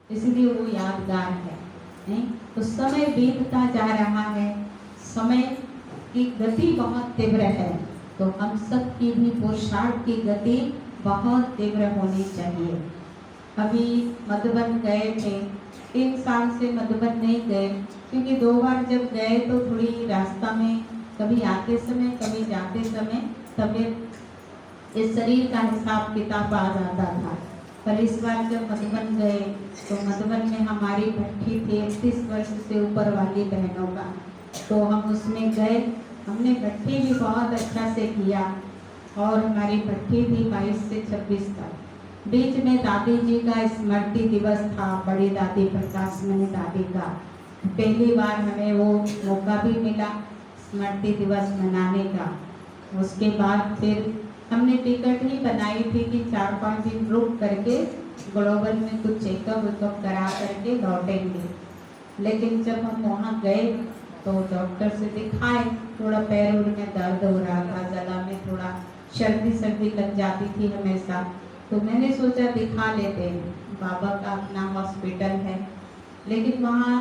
इसलिए वो यादगार है। नहीं तो समय बीतता जा रहा है, समय की गति बहुत तीव्र है, तो हम सब की भी पुरुषार्थ की गति बहुत तीव्र होनी चाहिए। अभी मधुबन गए थे, 3 साल से मधुबन नहीं गए, क्योंकि 2 बार जब गए तो थोड़ी रास्ता में कभी आते समय कभी जाते समय तबीयत इस शरीर का हिसाब किताब आ जाता था। पर इस बार जब मधुबन गए तो मधुबन में हमारी भट्ठी थी 31 वर्ष से ऊपर वाली बहनों का, तो हम उसमें गए। हमने भट्ठी भी बहुत अच्छा से किया और हमारी भट्ठी थी 22 से 26 तक। बीच में दादी जी का स्मृति दिवस था, बड़ी दादी प्रकाशमणि दादी का। पहली बार हमें वो मौका भी मिला स्मृति दिवस मनाने का। उसके बाद फिर हमने टिकट ही बनाई थी कि 4-5 दिन रुक करके ग्लोबल में कुछ चेकअप वेकअप करा करके लौटेंगे। लेकिन जब हम वहाँ गए तो डॉक्टर से दिखाए, थोड़ा पैर उर में दर्द हो रहा था, गला में थोड़ा सर्दी लग जाती थी हमेशा, तो मैंने सोचा दिखा लेते हैं, बाबा का अपना हॉस्पिटल है। लेकिन वहाँ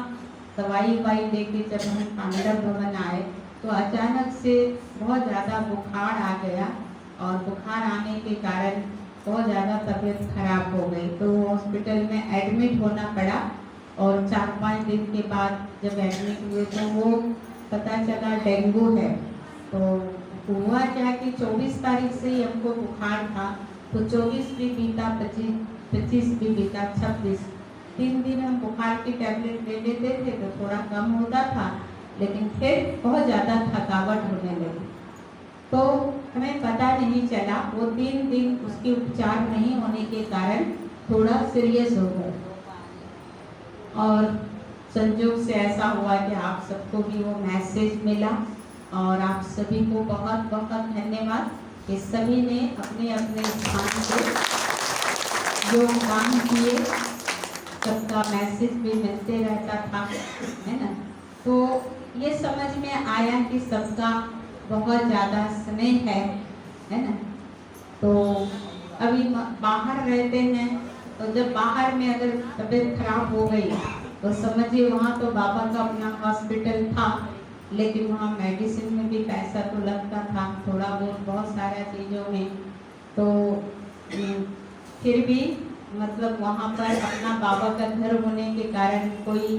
दवाई वाई लेके जब हम पांडव भवन आए तो अचानक से बहुत ज़्यादा बुखार आ गया, और बुखार आने के कारण बहुत ज़्यादा तबीयत खराब हो गई, तो हॉस्पिटल में एडमिट होना पड़ा। और 4-5 दिन के बाद जब एडमिट हुए तो वो पता चला डेंगू है। तो हुआ क्या कि 24 तारीख से ही हमको बुखार था, तो 24 भी बीता, 25 भी बीता, 26 3 दिन हम बुखार की टैबलेट ले लेते थे तो थोड़ा कम होता था, लेकिन फिर बहुत ज़्यादा थकावट होने लगी। तो हमें पता नहीं चला, वो 3 दिन उसके उपचार नहीं होने के कारण थोड़ा सीरियस हो गए। और संयोग से ऐसा हुआ कि आप सबको भी वो मैसेज मिला, और आप सभी को बहुत बहुत धन्यवाद कि सभी ने अपने अपने स्थान से योगदान किए। सबका मैसेज भी मिलते रहता था, है ना। तो ये समझ में आया कि सबका बहुत ज़्यादा स्नेह है ना। तो अभी बाहर रहते हैं, तो जब बाहर में अगर तबीयत खराब हो गई तो समझिए वहाँ तो बाबा का अपना हॉस्पिटल था, लेकिन वहाँ मेडिसिन में भी पैसा तो लगता था थोड़ा बहुत सारा चीज़ों में। तो फिर भी मतलब वहाँ पर अपना बाबा का घर होने के कारण कोई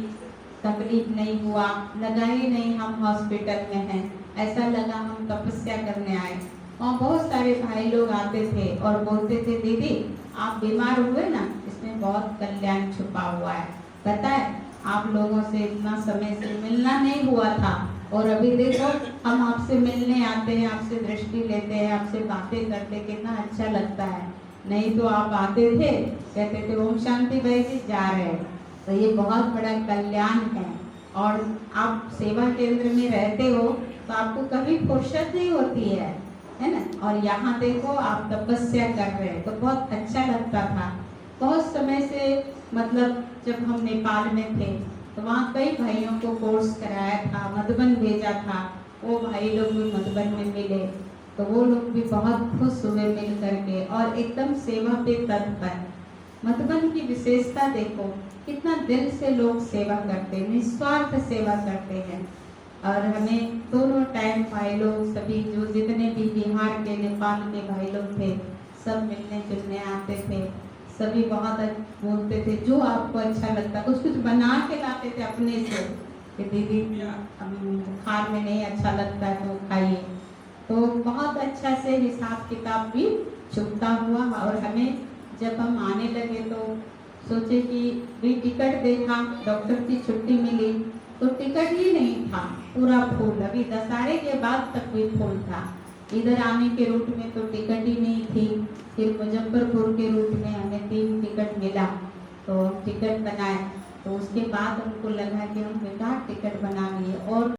तकलीफ नहीं हुआ, लगा ही नहीं हम हॉस्पिटल में हैं, ऐसा लगा हम तपस्या करने आए। वहाँ बहुत सारे भाई लोग आते थे और बोलते थे, दीदी आप बीमार हुए ना, इसमें बहुत कल्याण छुपा हुआ है, पता है आप लोगों से इतना समय से मिलना नहीं हुआ था, और अभी देखो हम आपसे मिलने आते हैं, आपसे दृष्टि लेते हैं, आपसे बातें करते, कितना अच्छा लगता है। नहीं तो आप आते थे, कहते थे ओम शांति भाई जी जा रहे हैं, तो ये बहुत बड़ा कल्याण है। और आप सेवा केंद्र में रहते हो तो आपको कभी फुर्सत नहीं होती है ना। और यहाँ देखो आप तपस्या कर रहे हैं, तो बहुत अच्छा लगता था। बहुत समय से मतलब जब हम नेपाल में थे तो वहाँ कई भाइयों को कोर्स कराया था, मधुबन भेजा था, वो भाई लोग भी मधुबन में मिले, तो वो लोग भी बहुत खुश हुए मिल करके, और एकदम सेवा पे तत्पर। मधुबन की विशेषता देखो, कितना दिल से लोग सेवा करते हैं, निस्वार्थ सेवा करते हैं। और हमें दोनों टाइम भाई लोग सभी जो जितने भी बिहार के नेपाल के भाई लोग थे सब मिलने जुलने आते थे, सभी बहुत बोलते थे जो आपको अच्छा लगता, कुछ कुछ बना के लाते थे अपने से कि दीदी बुखार में नहीं अच्छा लगता है तो खाइए। तो बहुत अच्छा से हिसाब किताब भी चुकता हुआ। और हमें जब हम आने लगे तो सोचे कि भी टिकट देखा, डॉक्टर की छुट्टी मिली तो टिकट ही नहीं था, पूरा फुल, अभी दशहरे के बाद तक भी फुल था। इधर आने के रूट में तो टिकट ही नहीं थी, फिर मुजफ्फरपुर के रूट में हमें 3 टिकट मिला, तो टिकट बनाए, तो उसके बाद हमको लगा कि हम बेकार टिकट बना लिए। और